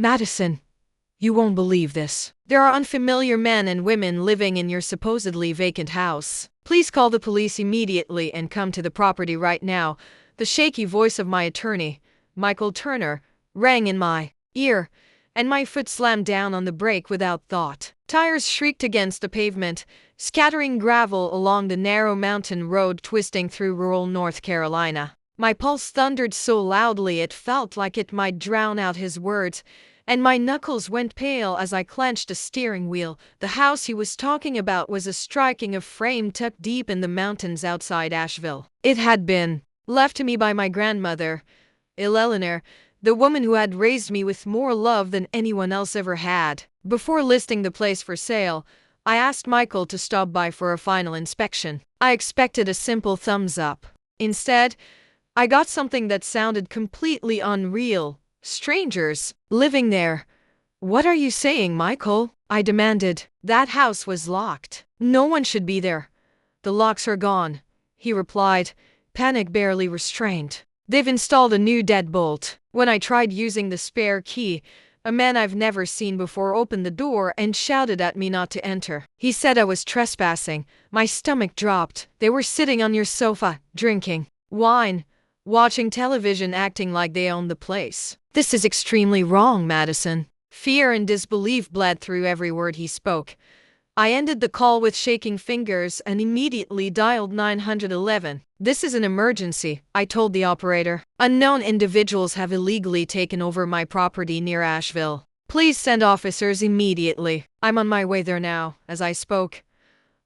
Madison, you won't believe this. There are unfamiliar men and women living in your supposedly vacant house. Please call the police immediately and come to the property right now. The shaky voice of my attorney, Michael Turner, rang in my ear, and my foot slammed down on the brake without thought. Tires shrieked against the pavement, scattering gravel along the narrow mountain road twisting through rural North Carolina. My pulse thundered so loudly it felt like it might drown out his words, and my knuckles went pale as I clenched the steering wheel. The house he was talking about was a striking of frame tucked deep in the mountains outside Asheville. It had been left to me by my grandmother, Eleanor, the woman who had raised me with more love than anyone else ever had. Before listing the place for sale, I asked Michael to stop by for a final inspection. I expected a simple thumbs up. Instead, I got something that sounded completely unreal. Strangers living there. What are you saying, Michael? I demanded. That house was locked. No one should be there. The locks are gone, he replied, panic barely restrained. They've installed a new deadbolt. When I tried using the spare key, a man I've never seen before opened the door and shouted at me not to enter. He said I was trespassing. My stomach dropped. They were sitting on your sofa, drinking wine, watching television, acting like they owned the place. This is extremely wrong, Madison. Fear and disbelief bled through every word he spoke. I ended the call with shaking fingers and immediately dialed 911. This is an emergency, I told the operator. Unknown individuals have illegally taken over my property near Asheville. Please send officers immediately. I'm on my way there now. As I spoke,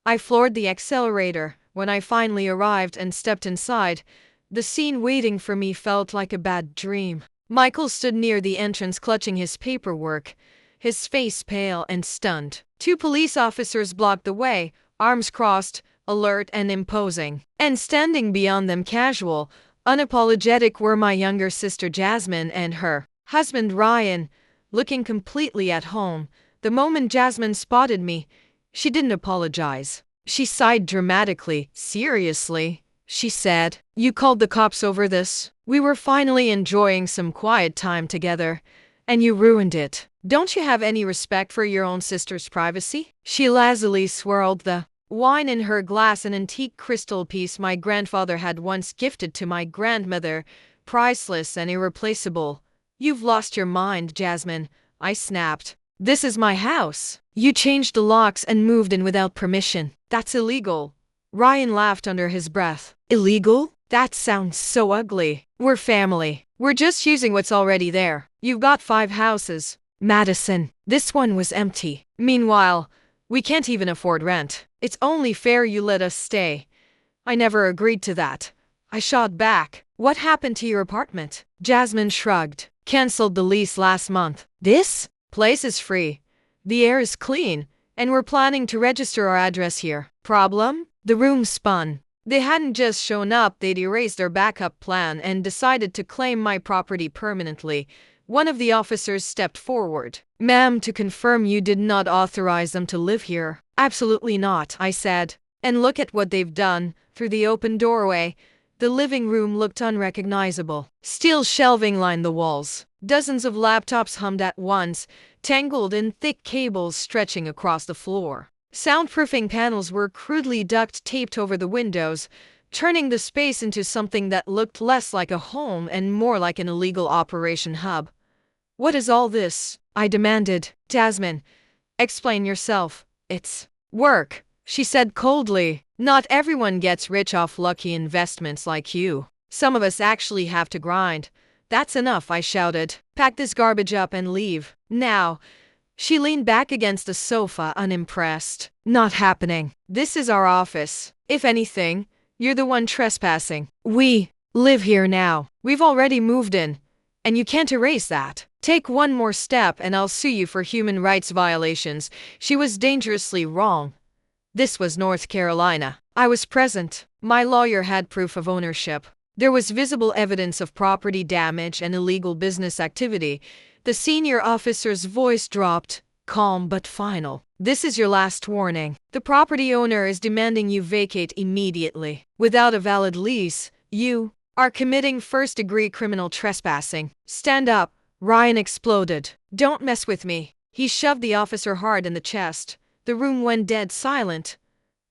I floored the accelerator. When I finally arrived and stepped inside, the scene waiting for me felt like a bad dream. Michael stood near the entrance clutching his paperwork, his face pale and stunned. Two police officers blocked the way, arms crossed, alert and imposing. And standing beyond them, casual, unapologetic, were my younger sister Jasmine and her husband Ryan, looking completely at home. The moment Jasmine spotted me, she didn't apologize. She sighed dramatically. Seriously, she said. You called the cops over this? We were finally enjoying some quiet time together, and you ruined it. Don't you have any respect for your own sister's privacy? She lazily swirled the wine in her glass, an antique crystal piece my grandfather had once gifted to my grandmother, priceless and irreplaceable. You've lost your mind, Jasmine, I snapped. This is my house. You changed the locks and moved in without permission. That's illegal. Ryan laughed under his breath. Illegal? That sounds so ugly. We're family. We're just using what's already there. You've got 5 houses. Madison, this one was empty. Meanwhile, we can't even afford rent. It's only fair you let us stay. I never agreed to that. I shot back. What happened to your apartment? Jasmine shrugged. Cancelled the lease last month. This place is free. The air is clean, and we're planning to register our address here. Problem? The room spun. They hadn't just shown up, they'd erased their backup plan and decided to claim my property permanently. One of the officers stepped forward. Ma'am, to confirm you did not authorize them to live here. Absolutely not, I said. And look at what they've done. Through the open doorway, the living room looked unrecognizable. Steel shelving lined the walls. Dozens of laptops hummed at once, tangled in thick cables stretching across the floor. Soundproofing panels were crudely duct-taped over the windows, turning the space into something that looked less like a home and more like an illegal operation hub. What is all this? I demanded. Jasmine, explain yourself. It's work, she said coldly. Not everyone gets rich off lucky investments like you. Some of us actually have to grind. That's enough, I shouted. Pack this garbage up and leave. Now. She leaned back against the sofa, unimpressed. Not happening. This is our office. If anything, you're the one trespassing. We live here now. We've already moved in, and you can't erase that. Take one more step and I'll sue you for human rights violations. She was dangerously wrong. This was North Carolina. I was present. My lawyer had proof of ownership. There was visible evidence of property damage and illegal business activity. The senior officer's voice dropped, calm but final. This is your last warning. The property owner is demanding you vacate immediately. Without a valid lease, you are committing first-degree criminal trespassing. Stand up, Ryan exploded. Don't mess with me. He shoved the officer hard in the chest. The room went dead silent.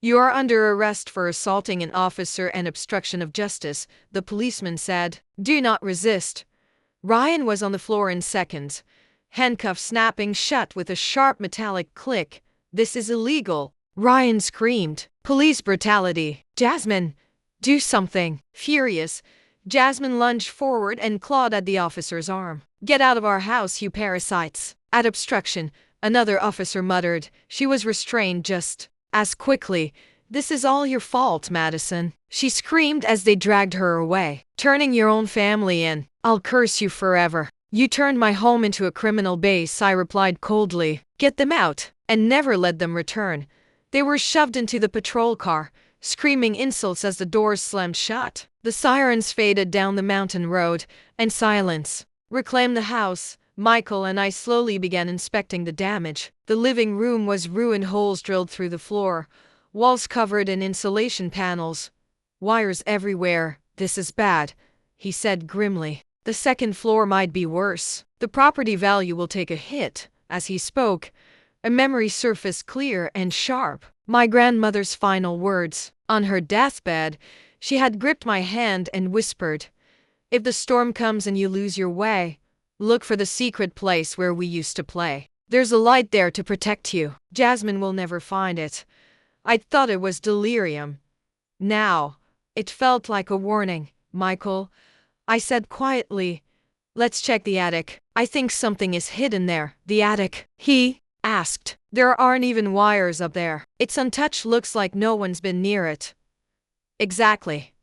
You are under arrest for assaulting an officer and obstruction of justice, the policeman said. Do not resist. Ryan was on the floor in seconds, handcuffs snapping shut with a sharp metallic click. This is illegal. Ryan screamed. Police brutality. Jasmine, do something. Furious, Jasmine lunged forward and clawed at the officer's arm. Get out of our house, you parasites. At obstruction, another officer muttered. She was restrained just as quickly. This is all your fault, Madison. She screamed as they dragged her away. Turning your own family in. I'll curse you forever. You turned my home into a criminal base, I replied coldly. Get them out, and never let them return. They were shoved into the patrol car, screaming insults as the doors slammed shut. The sirens faded down the mountain road, and silence reclaimed the house. Michael and I slowly began inspecting the damage. The living room was ruined, holes drilled through the floor, walls covered in insulation panels, wires everywhere. This is bad, he said grimly. The second floor might be worse. The property value will take a hit. As he spoke, a memory surfaced clear and sharp. My grandmother's final words. On her deathbed, she had gripped my hand and whispered, if the storm comes and you lose your way, look for the secret place where we used to play. There's a light there to protect you. Jasmine will never find it. I thought it was delirium. Now, it felt like a warning. Michael, I said quietly, let's check the attic. I think something is hidden there. The attic? He asked. There aren't even wires up there. It's untouched, looks like no one's been near it. Exactly.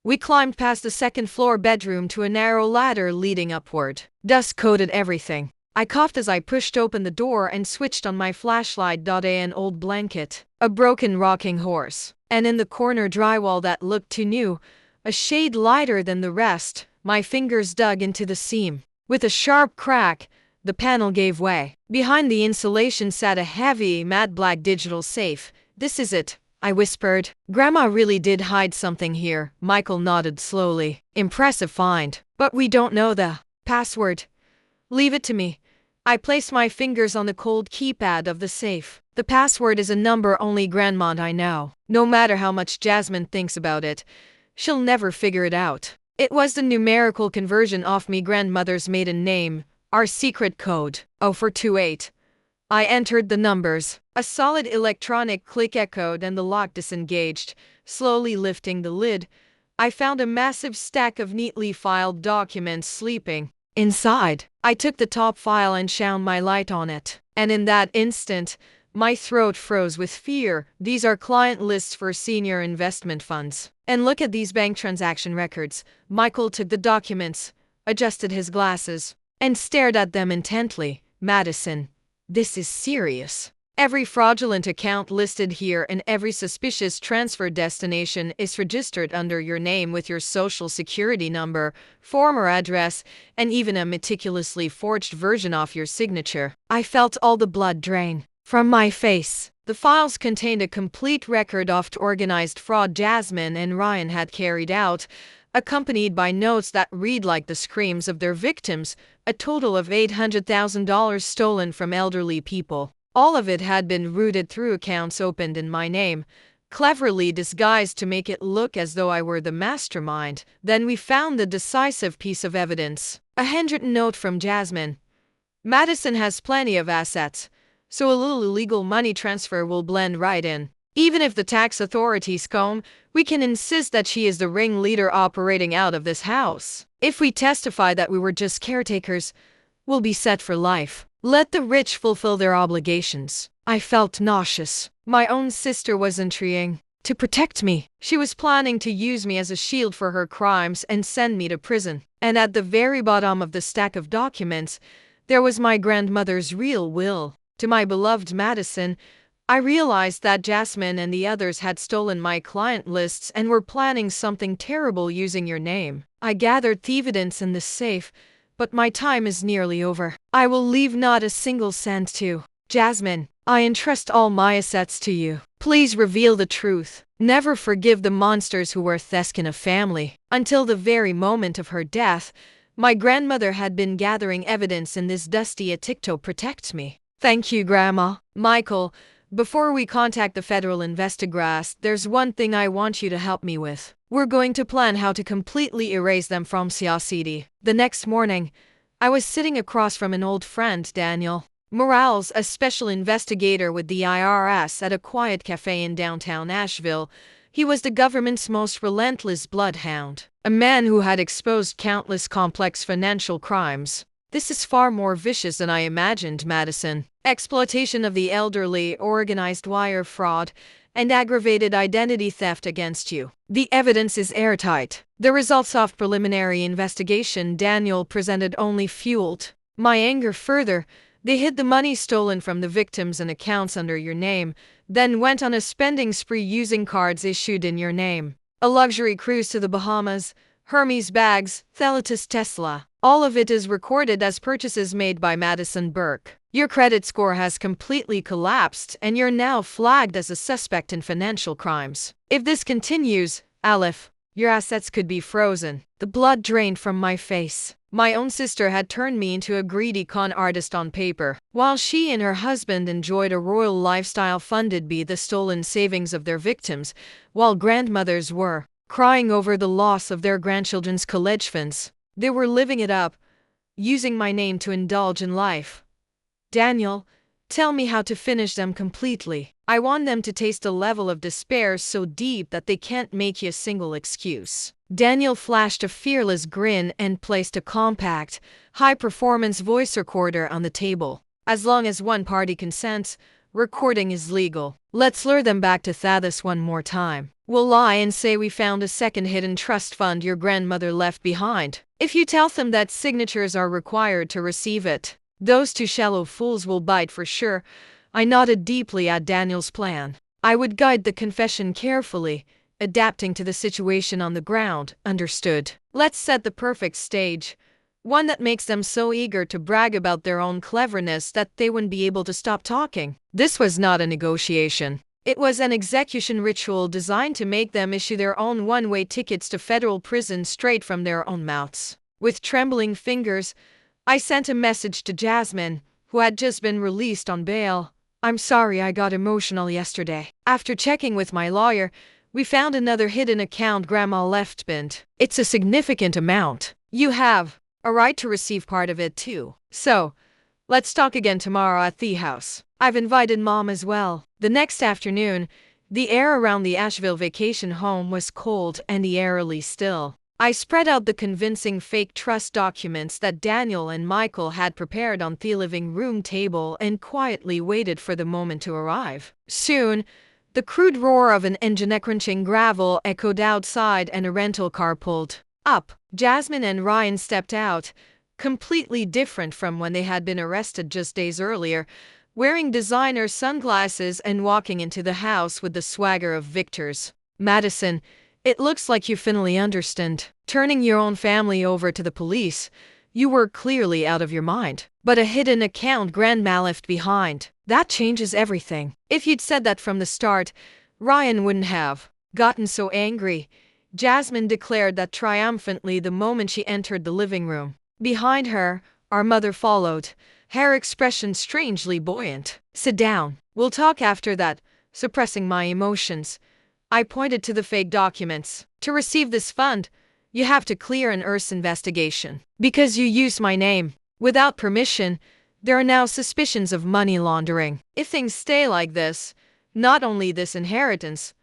We climbed past the second floor bedroom to a narrow ladder leading upward. Dust coated everything. I coughed as I pushed open the door and switched on my flashlight. An old blanket, a broken rocking horse, and in the corner drywall that looked too new, a shade lighter than the rest. My fingers dug into the seam. With a sharp crack, the panel gave way. Behind the insulation sat a heavy, matte black digital safe. This is it, I whispered. Grandma really did hide something here. Michael nodded slowly. Impressive find. But we don't know the password. Leave it to me. I placed my fingers on the cold keypad of the safe. The password is a number only Grandma and I know. No matter how much Jasmine thinks about it, she'll never figure it out. It was the numerical conversion of me grandmother's maiden name, our secret code. 0428. I entered the numbers. A solid electronic click echoed and the lock disengaged. Slowly lifting the lid, I found a massive stack of neatly filed documents sleeping inside. I took the top file and shone my light on it. And in that instant, my throat froze with fear. These are client lists for senior investment funds. And look at these bank transaction records. Michael took the documents, adjusted his glasses, and stared at them intently. Madison, this is serious. Every fraudulent account listed here and every suspicious transfer destination is registered under your name with your social security number, former address, and even a meticulously forged version of your signature. I felt all the blood drain from my face. The files contained a complete record of organized fraud Jasmine and Ryan had carried out, accompanied by notes that read like the screams of their victims, a total of $800,000 stolen from elderly people. All of it had been routed through accounts opened in my name, cleverly disguised to make it look as though I were the mastermind. Then we found the decisive piece of evidence. A handwritten note from Jasmine. Madison has plenty of assets, so a little illegal money transfer will blend right in. Even if the tax authorities come, we can insist that she is the ringleader operating out of this house. If we testify that we were just caretakers, we'll be set for life. Let the rich fulfill their obligations. I felt nauseous. My own sister wasn't trying to protect me. She was planning to use me as a shield for her crimes and send me to prison. And at the very bottom of the stack of documents, there was my grandmother's real will. To my beloved Madison, I realized that Jasmine and the others had stolen my client lists and were planning something terrible using your name. I gathered the evidence in this safe, but my time is nearly over. I will leave not a single cent to Jasmine. I entrust all my assets to you. Please reveal the truth. Never forgive the monsters who were Theskin a family. Until the very moment of her death, My grandmother had been gathering evidence in this dusty attic to protect me. Thank you, Grandma. Michael, before we contact the federal investigators, there's one thing I want you to help me with. We're going to plan how to completely erase them from Sia City. The next morning, I was sitting across from an old friend, Daniel Morales, a special investigator with the IRS, at a quiet cafe in downtown Asheville. He was the government's most relentless bloodhound, a man who had exposed countless complex financial crimes. This is far more vicious than I imagined, Madison. Exploitation of the elderly, organized wire fraud, and aggravated identity theft against you. The evidence is airtight. The results of preliminary investigation Daniel presented only fueled my anger further. They hid the money stolen from the victims and accounts under your name, then went on a spending spree using cards issued in your name. A luxury cruise to the Bahamas, Hermes bags, Thelatis Tesla. All of it is recorded as purchases made by Madison Burke. Your credit score has completely collapsed and you're now flagged as a suspect in financial crimes. If this continues, Aleph, your assets could be frozen. The blood drained from my face. My own sister had turned me into a greedy con artist on paper, while she and her husband enjoyed a royal lifestyle funded by the stolen savings of their victims, while grandmothers were crying over the loss of their grandchildren's college funds. They were living it up, using my name to indulge in life. Daniel, tell me how to finish them completely. I want them to taste a level of despair so deep that they can't make you a single excuse. Daniel flashed a fearless grin and placed a compact, high-performance voice recorder on the table. As long as one party consents, recording is legal. Let's lure them back to Thaddeus one more time. We'll lie and say we found a second hidden trust fund your grandmother left behind. If you tell them that signatures are required to receive it, those two shallow fools will bite for sure. I nodded deeply at Daniel's plan. I would guide the confession carefully, adapting to the situation on the ground. Understood. Let's set the perfect stage. One that makes them so eager to brag about their own cleverness that they wouldn't be able to stop talking. This was not a negotiation. It was an execution ritual designed to make them issue their own one-way tickets to federal prison straight from their own mouths. With trembling fingers, I sent a message to Jasmine, who had just been released on bail. I'm sorry I got emotional yesterday. After checking with my lawyer, we found another hidden account Grandma left pinned. It's a significant amount. You have a right to receive part of it too. So, let's talk again tomorrow at the house. I've invited Mom as well. The next afternoon, the air around the Asheville vacation home was cold and eerily still. I spread out the convincing fake trust documents that Daniel and Michael had prepared on the living room table and quietly waited for the moment to arrive. Soon, the crude roar of an engine crunching gravel echoed outside and a rental car pulled up. Jasmine and Ryan stepped out, completely different from when they had been arrested just days earlier, wearing designer sunglasses and walking into the house with the swagger of victors. Madison, it looks like you finally understand. Turning your own family over to the police, you were clearly out of your mind. But a hidden account Grandma left behind, that changes everything. If you'd said that from the start, Ryan wouldn't have gotten so angry. Jasmine declared that triumphantly the moment she entered the living room. Behind her, our mother followed, her expression strangely buoyant. Sit down. We'll talk after that. Suppressing my emotions, I pointed to the fake documents. To receive this fund, you have to clear an IRS investigation. Because you used my name without permission, there are now suspicions of money laundering. If things stay like this, not only this inheritance,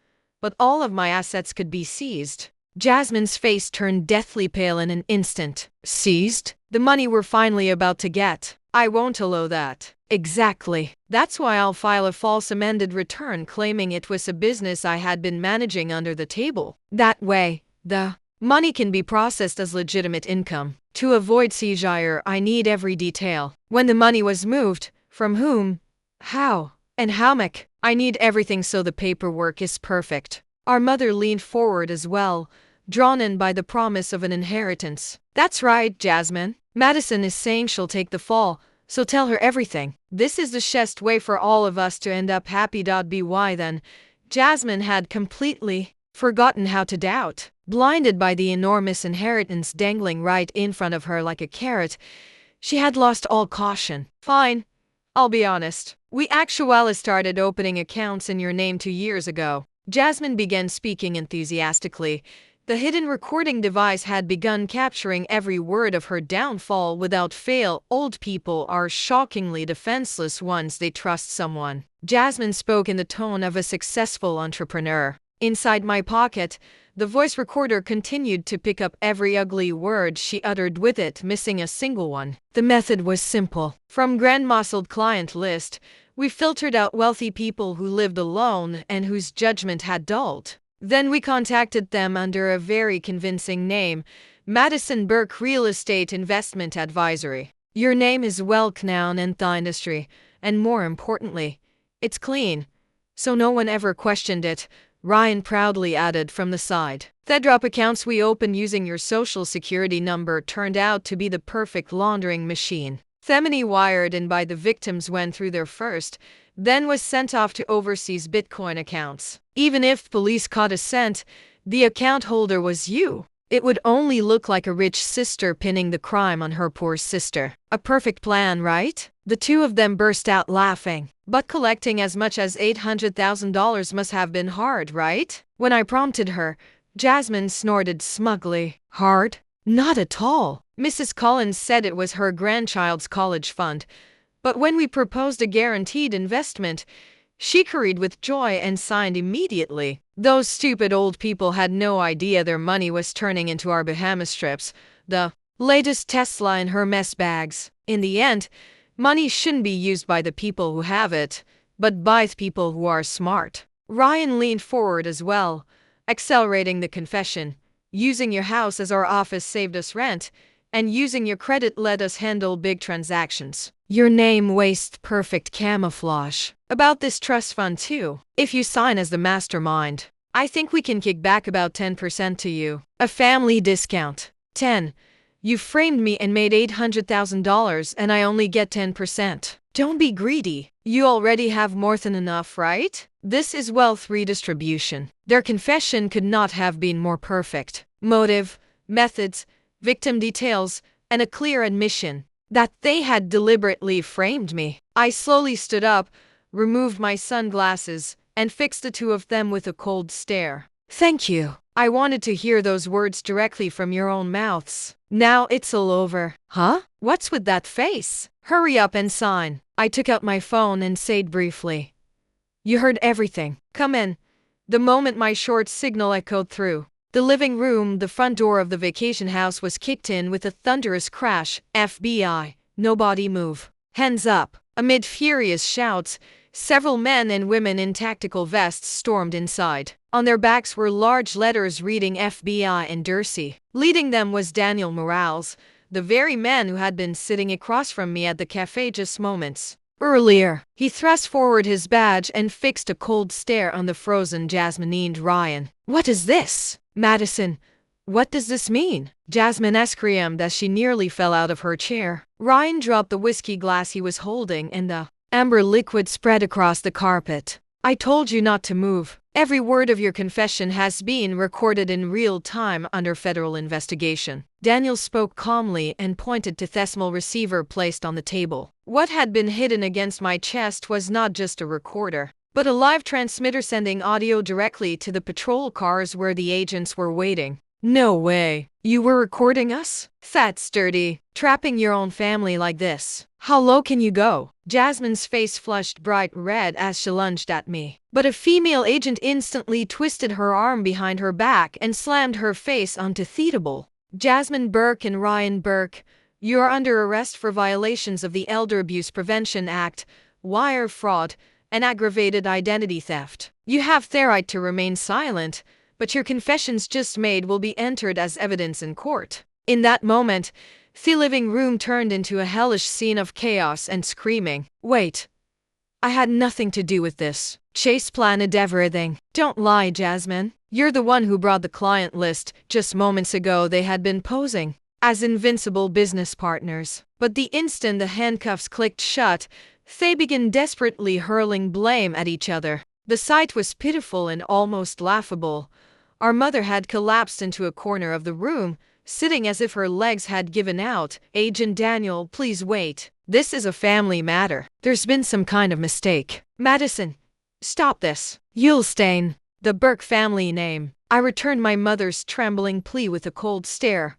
but all of my assets could be seized. Jasmine's face turned deathly pale in an instant. Seized? The money we're finally about to get. I won't allow that. Exactly. That's why I'll file a false amended return claiming it was a business I had been managing under the table. That way, the money can be processed as legitimate income. To avoid seizure, I need every detail. When the money was moved, from whom, how, and how much. I need everything so the paperwork is perfect. Our mother leaned forward as well, drawn in by the promise of an inheritance. That's right, Jasmine. Madison is saying she'll take the fall, so tell her everything. This is the best way for all of us to end up happy. By then, Jasmine had completely forgotten how to doubt. Blinded by the enormous inheritance dangling right in front of her like a carrot, she had lost all caution. Fine, I'll be honest. We actually started opening accounts in your name 2 years ago. Jasmine began speaking enthusiastically. The hidden recording device had begun capturing every word of her downfall without fail. Old people are shockingly defenseless once they trust someone. Jasmine spoke in the tone of a successful entrepreneur. Inside my pocket, the voice recorder continued to pick up every ugly word she uttered, with it missing a single one. The method was simple. From grand-muscled client list, we filtered out wealthy people who lived alone and whose judgment had dulled. Then we contacted them under a very convincing name, Madison Burke Real Estate Investment Advisory. Your name is well known in the industry, and more importantly, it's clean. So no one ever questioned it, Ryan proudly added from the side. The drop accounts we opened using your social security number turned out to be the perfect laundering machine. The money wired in by the victims went through there first, then was sent off to overseas Bitcoin accounts. Even if police caught a cent, the account holder was you. It would only look like a rich sister pinning the crime on her poor sister. A perfect plan, right? The two of them burst out laughing. But collecting as much as $800,000 must have been hard, right? When I prompted her, Jasmine snorted smugly. Hard? Not at all. Mrs. Collins said it was her grandchild's college fund. But when we proposed a guaranteed investment, she carried with joy and signed immediately. Those stupid old people had no idea their money was turning into our Bahamas strips, the latest Tesla in her mess bags. In the end, money shouldn't be used by the people who have it, but by the people who are smart. Ryan leaned forward as well, accelerating the confession. Using your house as our office saved us rent, and using your credit let us handle big transactions. Your name wastes perfect camouflage. About this trust fund too. If you sign as the mastermind, I think we can kick back about 10% to you. A family discount. 10. You framed me and made $800,000 and I only get 10%. Don't be greedy. You already have more than enough, right? This is wealth redistribution. Their confession could not have been more perfect. Motive, methods, victim details, and a clear admission that they had deliberately framed me. I slowly stood up, removed my sunglasses, and fixed the two of them with a cold stare. Thank you. I wanted to hear those words directly from your own mouths. Now it's all over. Huh? What's with that face? Hurry up and sign. I took out my phone and said briefly. You heard everything. Come in. The moment my short signal echoed through the living room, the front door of the vacation house was kicked in with a thunderous crash. FBI. Nobody move. Hands up. Amid furious shouts, several men and women in tactical vests stormed inside. On their backs were large letters reading FBI and Dursey. Leading them was Daniel Morales, the very man who had been sitting across from me at the cafe just moments earlier. He thrust forward his badge and fixed a cold stare on the frozen Jasmine Ryan. What is this? Madison, what does this mean? Jasmine screamed as she nearly fell out of her chair. Ryan dropped the whiskey glass he was holding and the amber liquid spread across the carpet. I told you not to move. Every word of your confession has been recorded in real time under federal investigation. Daniel spoke calmly and pointed to the decimal receiver placed on the table. What had been hidden against my chest was not just a recorder, but a live transmitter sending audio directly to the patrol cars where the agents were waiting. No way. You were recording us? That's dirty. Trapping your own family like this. How low can you go? Jasmine's face flushed bright red as she lunged at me. But a female agent instantly twisted her arm behind her back and slammed her face onto the table. Jasmine Burke and Ryan Burke, you are under arrest for violations of the Elder Abuse Prevention Act, wire fraud, and aggravated identity theft. You have the right to remain silent, but your confessions just made will be entered as evidence in court. In that moment, the living room turned into a hellish scene of chaos and screaming. Wait. I had nothing to do with this. Chase planned everything. Don't lie, Jasmine. You're the one who brought the client list. Just moments ago they had been posing as invincible business partners. But the instant the handcuffs clicked shut, they began desperately hurling blame at each other. The sight was pitiful and almost laughable. Our mother had collapsed into a corner of the room, sitting as if her legs had given out. Agent Daniel, please wait. This is a family matter. There's been some kind of mistake. Madison, stop this. Yulstein, the Burke family name. I returned my mother's trembling plea with a cold stare.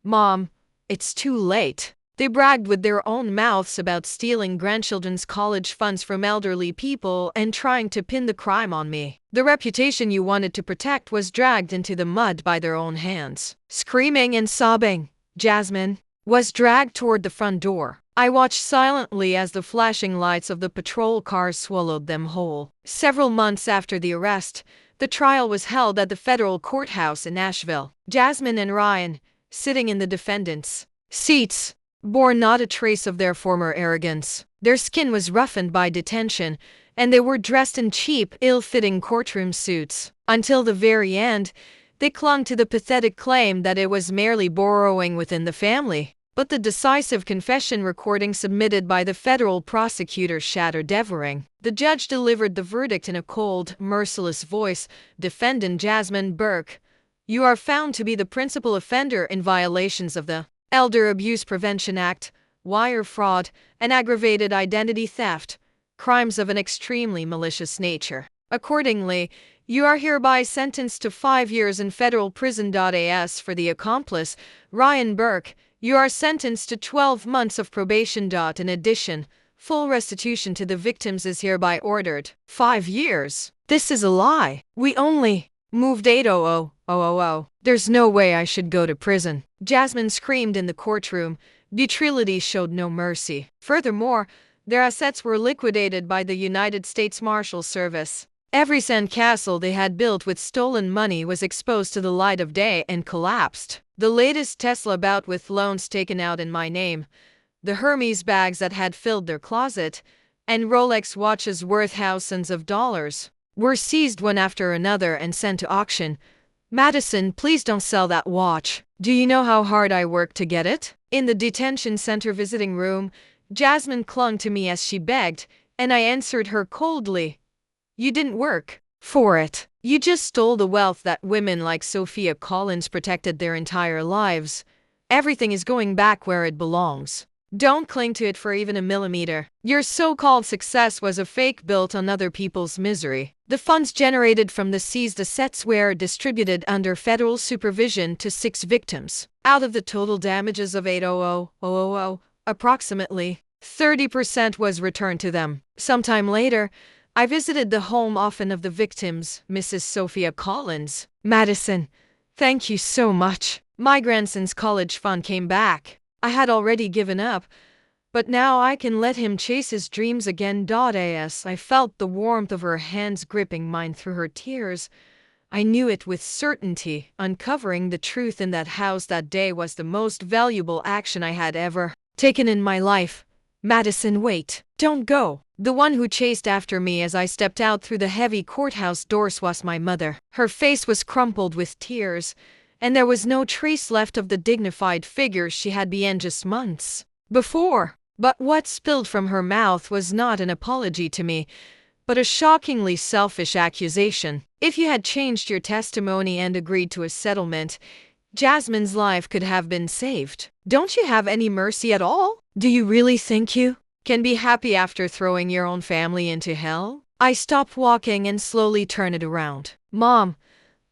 Mom, it's too late. They bragged with their own mouths about stealing grandchildren's college funds from elderly people and trying to pin the crime on me. The reputation you wanted to protect was dragged into the mud by their own hands. Screaming and sobbing, Jasmine was dragged toward the front door. I watched silently as the flashing lights of the patrol cars swallowed them whole. Several months after the arrest, the trial was held at the federal courthouse in Nashville. Jasmine and Ryan, sitting in the defendants' seats, bore not a trace of their former arrogance. Their skin was roughened by detention, and they were dressed in cheap, ill-fitting courtroom suits. Until the very end, they clung to the pathetic claim that it was merely borrowing within the family. But the decisive confession recording submitted by the federal prosecutor shattered everything. The judge delivered the verdict in a cold, merciless voice. Defendant Jasmine Burke, you are found to be the principal offender in violations of the Elder Abuse Prevention Act, wire fraud, and aggravated identity theft, crimes of an extremely malicious nature. Accordingly, you are hereby sentenced to 5 years in federal prison. As for the accomplice, Ryan Burke, you are sentenced to 12 months of probation. In addition, full restitution to the victims is hereby ordered. 5 years? This is a lie. We only moved 800,000. There's no way I should go to prison. Jasmine screamed in the courtroom. Brutality showed no mercy. Furthermore, their assets were liquidated by the United States Marshal Service. Every sandcastle they had built with stolen money was exposed to the light of day and collapsed. The latest Tesla bout with loans taken out in my name, the Hermes bags that had filled their closet, and Rolex watches worth thousands of dollars were seized one after another and sent to auction. Madison, please don't sell that watch. Do you know how hard I worked to get it? In the detention center visiting room, Jasmine clung to me as she begged, and I answered her coldly. You didn't work for it. You just stole the wealth that women like Sophia Collins protected their entire lives. Everything is going back where it belongs. Don't cling to it for even a millimeter. Your so-called success was a fake built on other people's misery. The funds generated from the seized assets were distributed under federal supervision to 6 victims. Out of the total damages of 800,000, approximately 30% was returned to them. Sometime later, I visited the home often of the victims, Mrs. Sophia Collins. Madison, thank you so much. My grandson's college fund came back. I had already given up, but now I can let him chase his dreams again. As I felt the warmth of her hands gripping mine through her tears, I knew it with certainty. Uncovering the truth in that house that day was the most valuable action I had ever taken in my life. Madison, wait. Don't go. The one who chased after me as I stepped out through the heavy courthouse doors was my mother. Her face was crumpled with tears, and there was no trace left of the dignified figure she had been just months before. But what spilled from her mouth was not an apology to me, but a shockingly selfish accusation. If you had changed your testimony and agreed to a settlement, Jasmine's life could have been saved. Don't you have any mercy at all? Do you really think you can be happy after throwing your own family into hell? I stopped walking and slowly turned it around. Mom,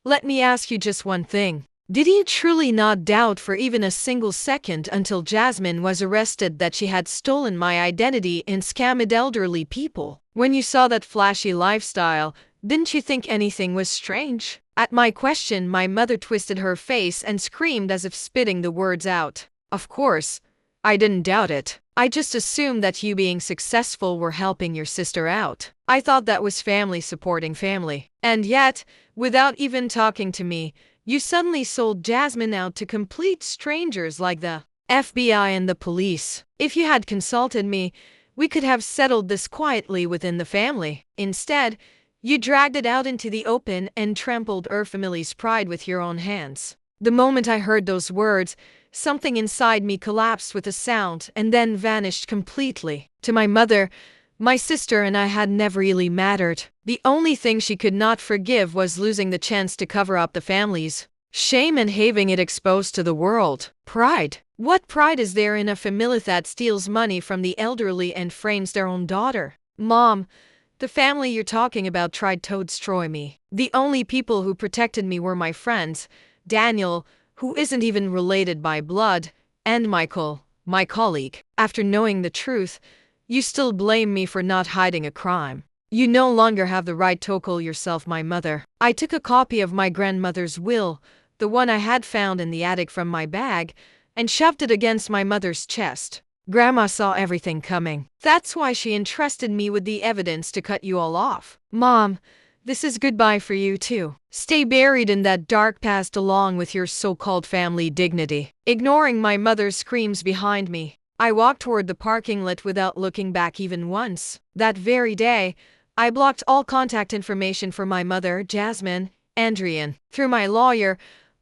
let me ask you just one thing. Did you truly not doubt for even a single second until Jasmine was arrested that she had stolen my identity and scammed elderly people? When you saw that flashy lifestyle, didn't you think anything was strange? At my question, my mother twisted her face and screamed as if spitting the words out. Of course, I didn't doubt it. I just assumed that you being successful were helping your sister out. I thought that was family supporting family. And yet, without even talking to me, you suddenly sold Jasmine out to complete strangers like the FBI and the police. If you had consulted me, we could have settled this quietly within the family. Instead, you dragged it out into the open and trampled our family's pride with your own hands. The moment I heard those words, something inside me collapsed with a sound and then vanished completely. To my mother, My sister and I had never really mattered. The only thing she could not forgive was losing the chance to cover up the family's shame and having it exposed to the world. Pride. What pride is there in a family that steals money from the elderly and frames their own daughter? Mom, the family you're talking about tried to destroy me. The only people who protected me were my friends, Daniel, who isn't even related by blood, and Michael, my colleague. After knowing the truth, you still blame me for not hiding a crime. You no longer have the right to call yourself my mother. I took a copy of my grandmother's will, the one I had found in the attic, from my bag, and shoved it against my mother's chest. Grandma saw everything coming. That's why she entrusted me with the evidence to cut you all off. Mom, this is goodbye for you too. Stay buried in that dark past along with your so-called family dignity. Ignoring my mother's screams behind me, I walked toward the parking lot without looking back even once. That very day, I blocked all contact information for my mother, Jasmine, Andrian. Through my lawyer,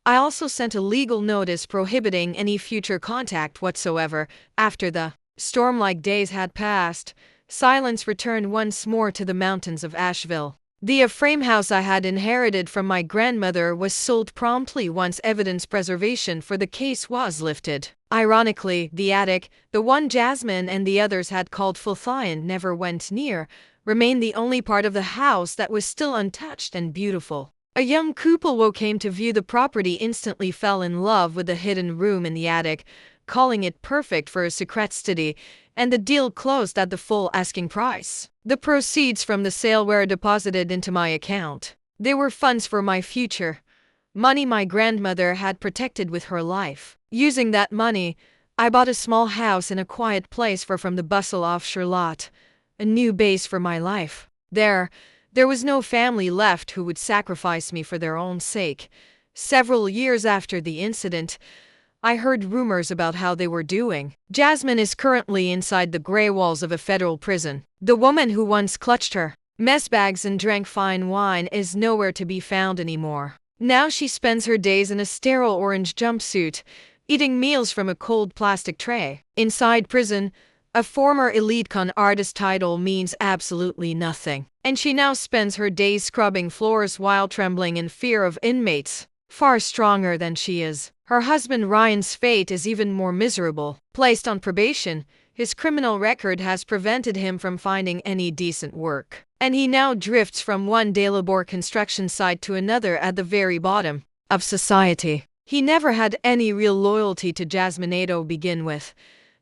I also sent a legal notice prohibiting any future contact whatsoever. After the storm-like days had passed, silence returned once more to the mountains of Asheville. The frame house I had inherited from my grandmother was sold promptly once evidence preservation for the case was lifted. Ironically, the attic, the one Jasmine and the others had called filthy and never went near, remained the only part of the house that was still untouched and beautiful. A young couple who came to view the property instantly fell in love with the hidden room in the attic, calling it perfect for a secret study, and the deal closed at the full asking price. The proceeds from the sale were deposited into my account. They were funds for my future, money my grandmother had protected with her life. Using that money, I bought a small house in a quiet place far from the bustle of Charlotte, a new base for my life. There was no family left who would sacrifice me for their own sake. Several years after the incident, I heard rumors about how they were doing. Jasmine is currently inside the gray walls of a federal prison. The woman who once clutched her mess bags and drank fine wine is nowhere to be found anymore. Now she spends her days in a sterile orange jumpsuit, eating meals from a cold plastic tray. Inside prison, a former elite con artist title means absolutely nothing, and she now spends her days scrubbing floors while trembling in fear of inmates far stronger than she is. Her husband Ryan's fate is even more miserable. Placed on probation, his criminal record has prevented him from finding any decent work, and he now drifts from one day labor construction site to another at the very bottom of society. He never had any real loyalty to Jasmine to begin with,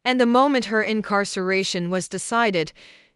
and the moment her incarceration was decided,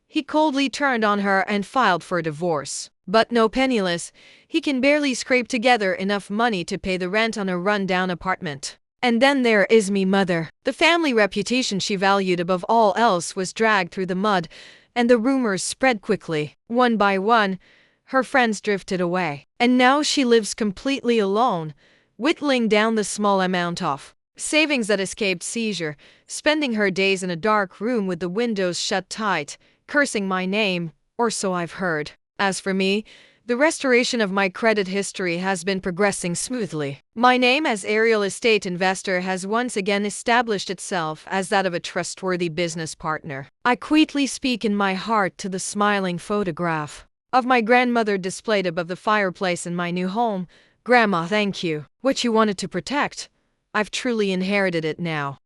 he coldly turned on her and filed for divorce. But no penniless, he can barely scrape together enough money to pay the rent on a run-down apartment. And then there is me mother. The family reputation she valued above all else was dragged through the mud, and the rumors spread quickly. One by one, her friends drifted away, and now she lives completely alone, whittling down the small amount of savings that escaped seizure, spending her days in a dark room with the windows shut tight, cursing my name, or so I've heard. As for me, the restoration of my credit history has been progressing smoothly. My name as a real estate investor has once again established itself as that of a trustworthy business partner. I quietly speak in my heart to the smiling photograph of my grandmother displayed above the fireplace in my new home. Grandma, thank you. What you wanted to protect, I've truly inherited it now.